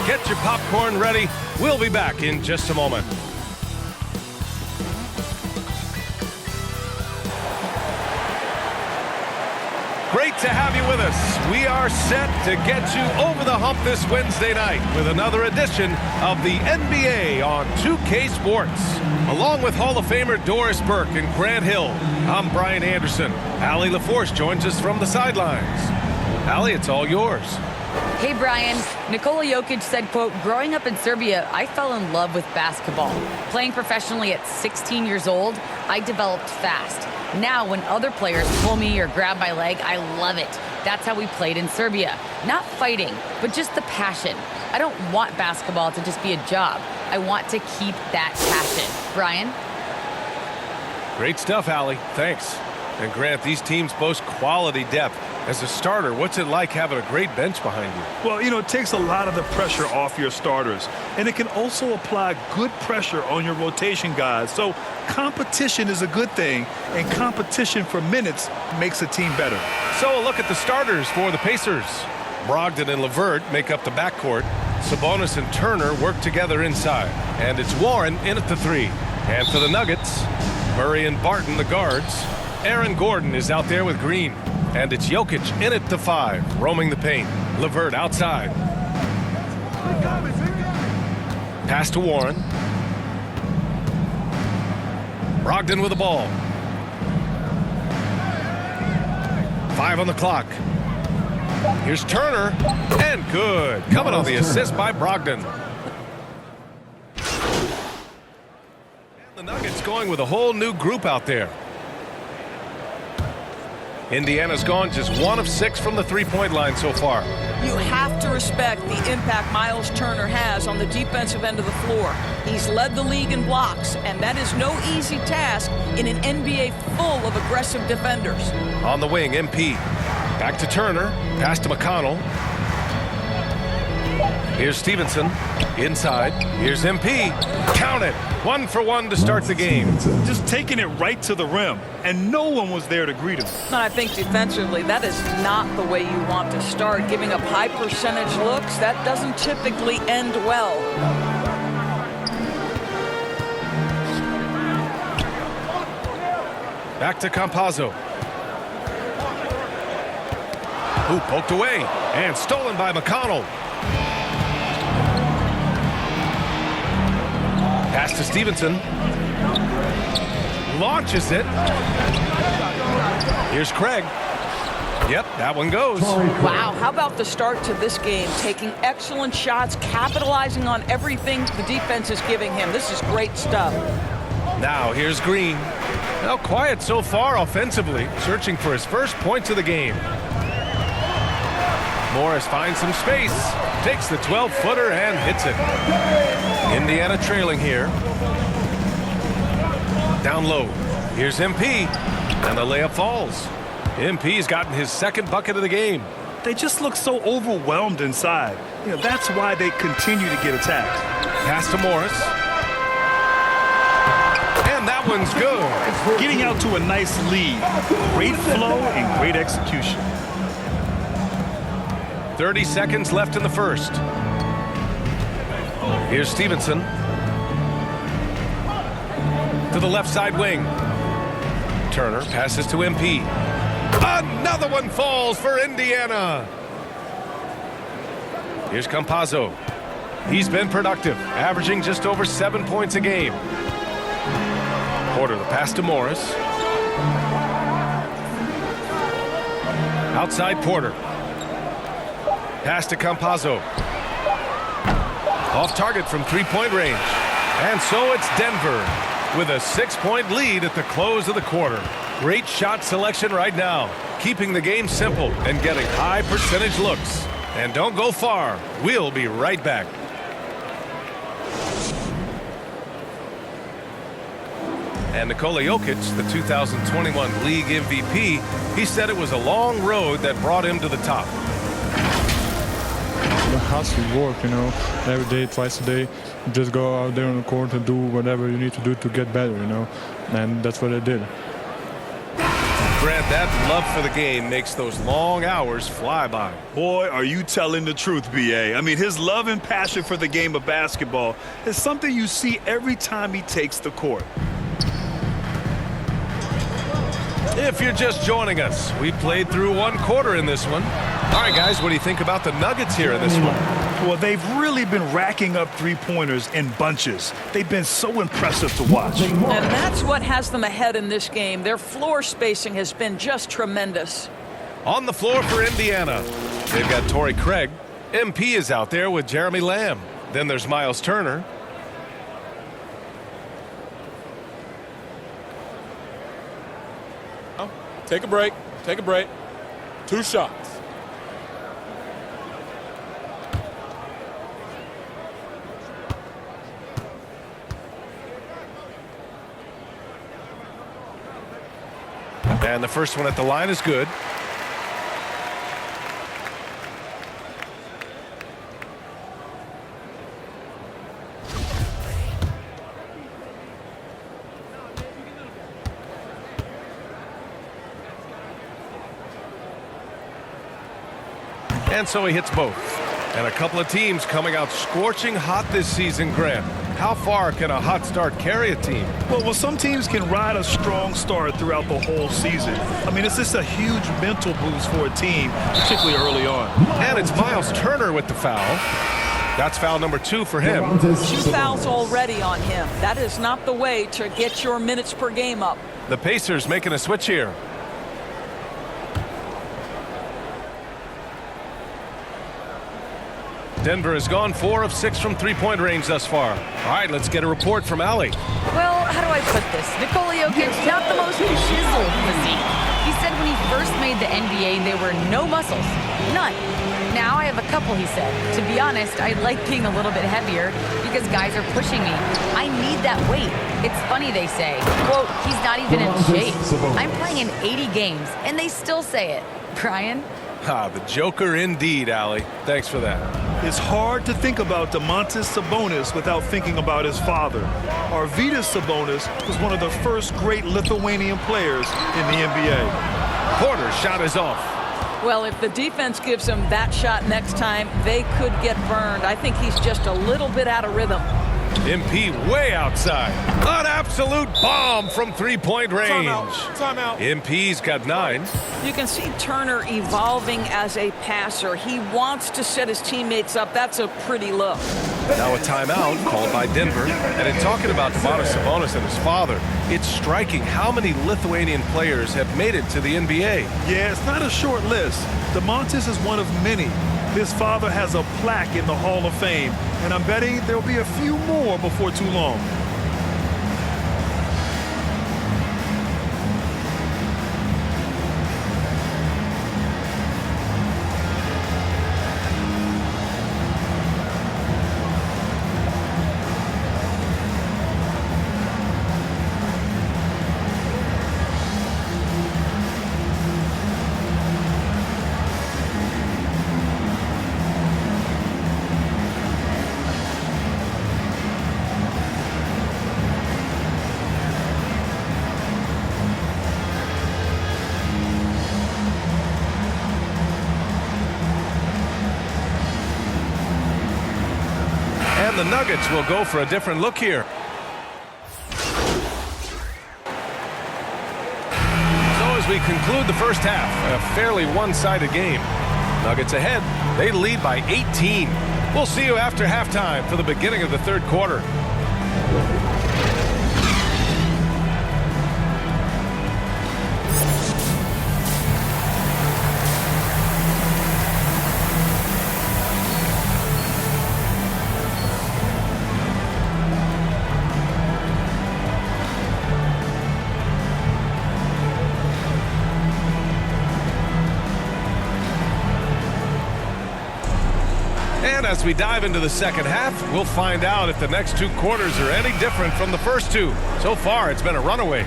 Get your popcorn ready. We'll be back in just a moment. Great to have you with us. We are set to get you over the hump this Wednesday night with another edition of the NBA on 2K Sports. Along with Hall of Famer Doris Burke and Grant Hill, I'm Brian Anderson. Allie LaForce joins us from the sidelines. Allie, it's all yours. Hey, Brian. Nikola Jokic said, quote, "Growing up in Serbia, I fell in love with basketball. Playing professionally at 16 years old, I developed fast. Now, when other players pull me or grab my leg, I love it. That's how we played in Serbia. Not fighting, but just the passion. I don't want basketball to just be a job. I want to keep that passion." Brian? Great stuff, Allie. Thanks. And Grant, these teams boast quality depth. As a starter, what's it like having a great bench behind you? Well, it takes a lot of the pressure off your starters. And it can also apply good pressure on your rotation guys. So competition is a good thing. And competition for minutes makes a team better. So a look at the starters for the Pacers. Brogdon and LeVert make up the backcourt. Sabonis and Turner work together inside. And it's Warren in at the three. And for the Nuggets, Murray and Barton, the guards. Aaron Gordon is out there with Green. And it's Jokic in at the five, roaming the paint. LeVert outside. Pass to Warren. Brogdon with the ball. 5 on the clock. Here's Turner, and good. Coming on the assist by Brogdon. And the Nuggets going with a whole new group out there. Indiana's gone just 1 of 6 from the three-point line so far. You have to respect the impact Miles Turner has on the defensive end of the floor. He's led the league in blocks, and that is no easy task in an NBA full of aggressive defenders. On the wing, MP. Back to Turner. Pass to McConnell. Here's Stevenson. Inside. Here's MP. Count it. 1 for 1 to start the game. Just taking it right to the rim. And no one was there to greet him. And I think defensively, that is not the way you want to start. Giving up high percentage looks, that doesn't typically end well. Back to Campazzo. Who poked away and stolen by McConnell. Pass to Stevenson. Launches it. Here's Craig. Yep, that one goes. Wow, how about the start to this game? Taking excellent shots, capitalizing on everything the defense is giving him. This is great stuff. Now here's Green. Now quiet so far offensively, searching for his first points of the game. Morris finds some space, takes the 12-footer and hits it. Indiana trailing here. Down low. Here's MP, and the layup falls. MP's gotten his second bucket of the game. They just look so overwhelmed inside. That's why they continue to get attacked. Pass to Morris. And that one's good. Getting out to a nice lead. Great flow and great execution. 30 seconds left in the first. Here's Stevenson. To the left side wing. Turner passes to MP. Another one falls for Indiana. Here's Campazzo. He's been productive, averaging just over 7 points a game. Porter the pass to Morris. Outside Porter. Pass to Campazzo. Off target from three-point range. And so it's Denver with a 6-point lead at the close of the quarter. Great shot selection right now, keeping the game simple and getting high percentage looks. And don't go far. We'll be right back. And Nikola Jokic, the 2021 league MVP, he said it was a long road that brought him to the top. It has to work, every day, twice a day. Just go out there on the court and do whatever you need to do to get better, and that's what I did. Grant, that love for the game makes those long hours fly by. Boy, are you telling the truth, B.A. I mean, his love and passion for the game of basketball is something you see every time he takes the court. If you're just joining us, we played through one quarter in this one. All right, guys, what do you think about the Nuggets here in this one? Well, they've really been racking up three-pointers in bunches. They've been so impressive to watch. And that's what has them ahead in this game. Their floor spacing has been just tremendous. On the floor for Indiana, they've got Torrey Craig. MP is out there with Jeremy Lamb. Then there's Miles Turner. Take a break. Take a break. 2 shots. And the first one at the line is good. And so he hits both. And a couple of teams coming out scorching hot this season, Grant. How far can a hot start carry a team? Well, some teams can ride a strong start throughout the whole season. I mean, it's just a huge mental boost for a team, particularly early on. And it's Miles Turner with the foul. That's foul number 2 for him. 2 fouls already on him. That is not the way to get your minutes per game up. The Pacers making a switch here. Denver has gone 4 of 6 from three-point range thus far. All right, let's get a report from Allie. Well, how do I put this? Nikola Jokic, not the most chiseled physique. He said when he first made the NBA, there were no muscles. None. Now I have a couple, he said. To be honest, I like being a little bit heavier because guys are pushing me. I need that weight. It's funny they say, quote, he's not even in shape. I'm playing in 80 games, and they still say it. Brian? Ah, the Joker indeed, Allie. Thanks for that. It's hard to think about Domantas Sabonis without thinking about his father. Arvydas Sabonis was one of the first great Lithuanian players in the NBA. Porter's shot is off. Well, if the defense gives him that shot next time, they could get burned. I think he's just a little bit out of rhythm. MP way outside. An absolute bomb from three-point range. Timeout. MP's got 9. You can see Turner evolving as a passer. He wants to set his teammates up. That's a pretty look. Now a timeout called by Denver. And in talking about Domantas Sabonis and his father, it's striking how many Lithuanian players have made it to the NBA. Yeah, it's not a short list. Domantas is one of many. His father has a plaque in the Hall of Fame, and I'm betting there'll be a few more before too long. And the Nuggets will go for a different look here. So as we conclude the first half, a fairly one-sided game. Nuggets ahead. They lead by 18. We'll see you after halftime for the beginning of the third quarter. And as we dive into the second half, we'll find out if the next 2 quarters are any different from the first 2. So far, it's been a runaway.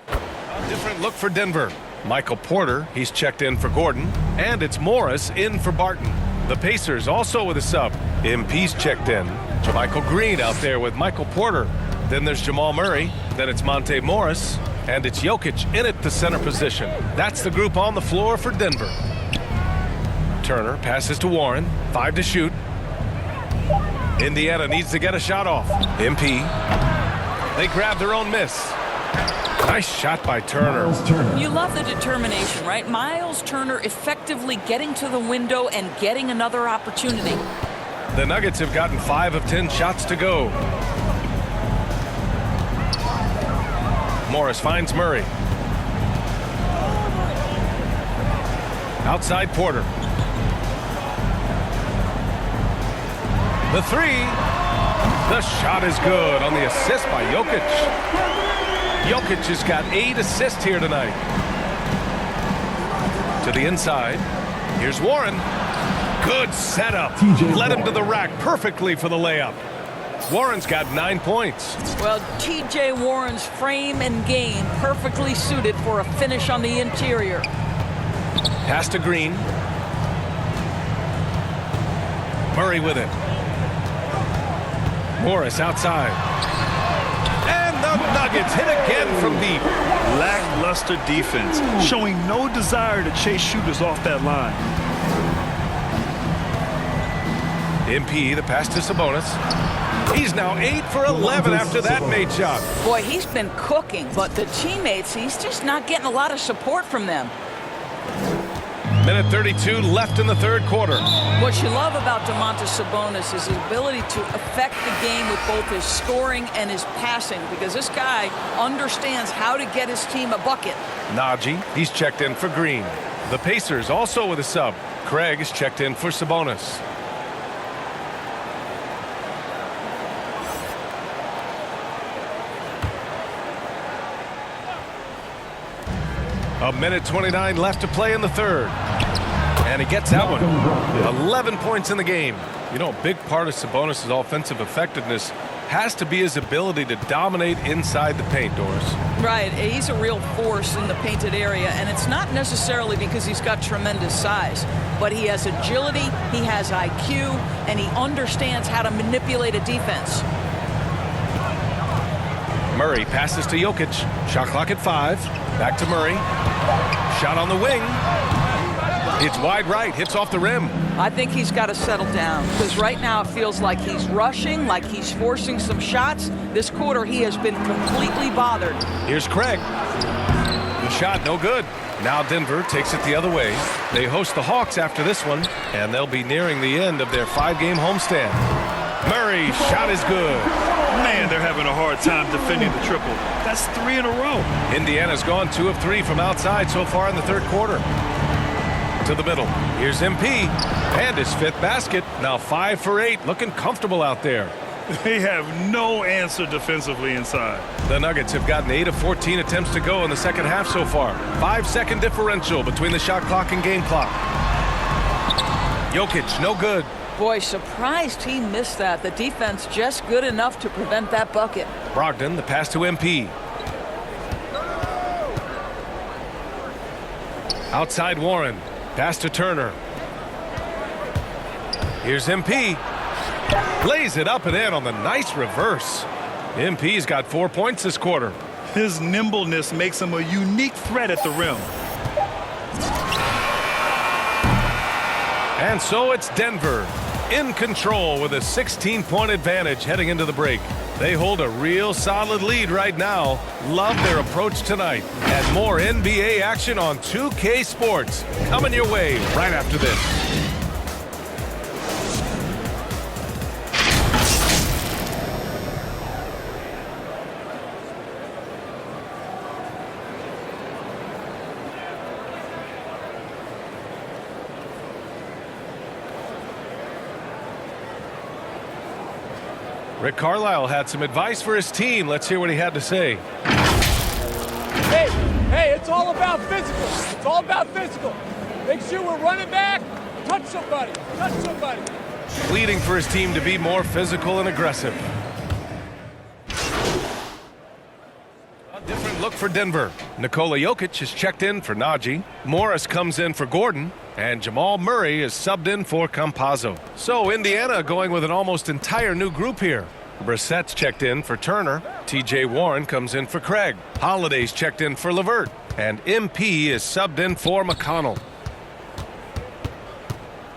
A different look for Denver. Michael Porter, he's checked in for Gordon. And it's Morris in for Barton. The Pacers also with a sub. MP's checked in. JaMychal Green out there with Michael Porter. Then there's Jamal Murray. Then it's Monte Morris. And it's Jokic in at the center position. That's the group on the floor for Denver. Turner passes to Warren. 5 to shoot. Indiana needs to get a shot off. MP. They grab their own miss. Nice shot by Turner. You love the determination, right? Miles Turner effectively getting to the window and getting another opportunity. The Nuggets have gotten 5 of 10 shots to go. Morris finds Murray. Outside Porter. The three. The shot is good on the assist by Jokic. Jokic has got 8 assists here tonight. To the inside. Here's Warren. Good setup. Led him to the rack perfectly for the layup. Warren's got 9 points. Well, T.J. Warren's frame and game perfectly suited for a finish on the interior. Pass to Green. Murray with it. Morris outside. And the Nuggets hit again from deep. Lackluster defense, showing no desire to chase shooters off that line. MP, the pass to Sabonis. He's now 8 for 11 after that made shot. Boy, he's been cooking, but the teammates, he's just not getting a lot of support from them. Minute 32 left in the third quarter. What you love about Domantas Sabonis is his ability to affect the game with both his scoring and his passing, because this guy understands how to get his team a bucket. Najee, he's checked in for Green. The Pacers also with a sub. Craig is checked in for Sabonis. A minute 29 left to play in the third. And he gets that one. 11 points in the game. You know, a big part of Sabonis' offensive effectiveness has to be his ability to dominate inside the paint, Doris. Right, he's a real force in the painted area, and it's not necessarily because he's got tremendous size, but he has agility, he has IQ, and he understands how to manipulate a defense. Murray passes to Jokic. Shot clock at 5. Back to Murray. Shot on the wing. It's wide right. Hits off the rim. I think he's got to settle down, because right now it feels like he's rushing, like he's forcing some shots. This quarter he has been completely bothered. Here's Craig. The shot no good. Now Denver takes it the other way. They host the Hawks after this one, and they'll be nearing the end of their 5-game homestand. Murray, shot is good. Man, they're having a hard time defending the triple. That's 3 in a row. Indiana's gone 2 of 3 from outside so far in the third quarter. To the middle. Here's MP. And his 5th basket. Now 5 for 8. Looking comfortable out there. They have no answer defensively inside. The Nuggets have gotten 8 of 14 attempts to go in the second half so far. 5-second differential between the shot clock and game clock. Jokic, no good. Boy, surprised he missed that. The defense just good enough to prevent that bucket. Brogdon, the pass to MP. Outside Warren. Pass to Turner. Here's MP. Lays it up and in on the nice reverse. MP's got 4 points this quarter. His nimbleness makes him a unique threat at the rim. And so it's Denver in control with a 16-point advantage heading into the break. They hold a real solid lead right now. Love their approach tonight. And more NBA action on 2K Sports coming your way right after this. Rick Carlisle had some advice for his team. Let's hear what he had to say. Hey, it's all about physical. It's all about physical. Make sure we're running back. Touch somebody. Touch somebody. Pleading for his team to be more physical and aggressive. A different look for Denver. Nikola Jokic is checked in for Najee. Morris comes in for Gordon. And Jamal Murray is subbed in for Campazzo. So Indiana going with an almost entire new group here. Brissett's checked in for Turner. T.J. Warren comes in for Craig. Holiday's checked in for LeVert. And MP is subbed in for McConnell.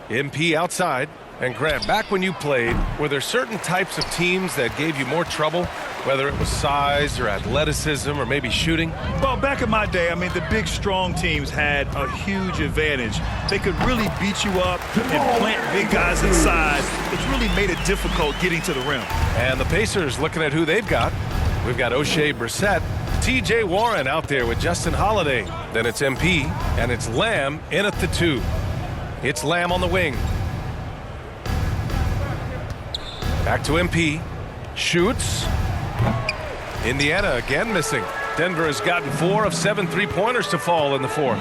MP outside. And Grant, back when you played, were there certain types of teams that gave you more trouble, whether it was size or athleticism or maybe shooting? Well, back in my day, I mean, the big, strong teams had a huge advantage. They could really beat you up and plant big guys inside, which really made it difficult getting to the rim. And the Pacers looking at who they've got. We've got O'Shea Brissett, T.J. Warren out there with Justin Holiday. Then it's MP, and it's Lamb in at the 2. It's Lamb on the wing. Back to MP. Shoots. Indiana again missing. Denver has gotten 4 of 7 3-pointers to fall in the 4th.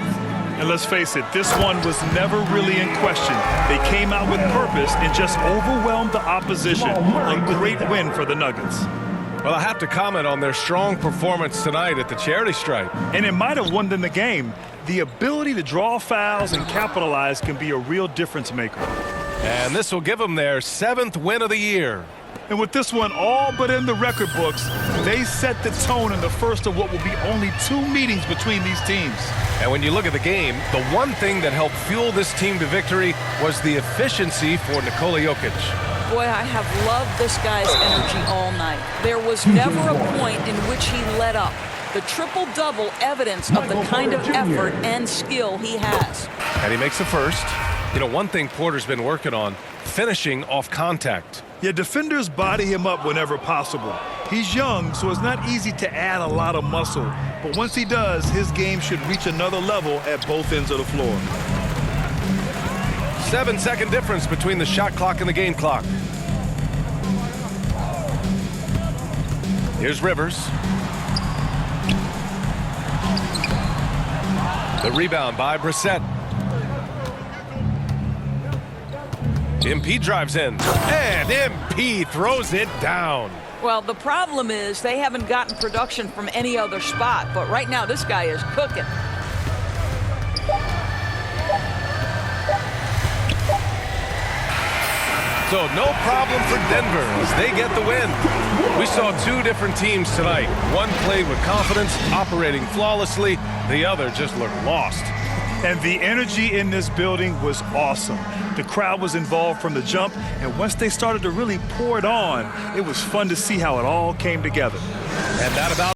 And let's face it, this one was never really in question. They came out with purpose and just overwhelmed the opposition. A great win for the Nuggets. Well, I have to comment on their strong performance tonight at the charity stripe. And it might have won them the game. The ability to draw fouls and capitalize can be a real difference maker. And this will give them their 7th win of the year. And with this one all but in the record books, they set the tone in the first of what will be only 2 meetings between these teams. And when you look at the game, the one thing that helped fuel this team to victory was the efficiency for Nikola Jokic. Boy, I have loved this guy's energy all night. There was never a point in which he let up. The triple-double evidence of the kind of effort and skill he has. And he makes the first. You know, one thing Porter's been working on, finishing off contact. Yeah, defenders body him up whenever possible. He's young, so it's not easy to add a lot of muscle. But once he does, his game should reach another level at both ends of the floor. 7-second difference between the shot clock and the game clock. Here's Rivers. The rebound by Brissett. MP drives in, and MP throws it down. Well, the problem is they haven't gotten production from any other spot, but right now this guy is cooking. So no problem for Denver as they get the win. We saw 2 different teams tonight. One played with confidence, operating flawlessly. The other just looked lost. And the energy in this building was awesome. The crowd was involved from the jump, and once they started to really pour it on, it was fun to see how it all came together. And that about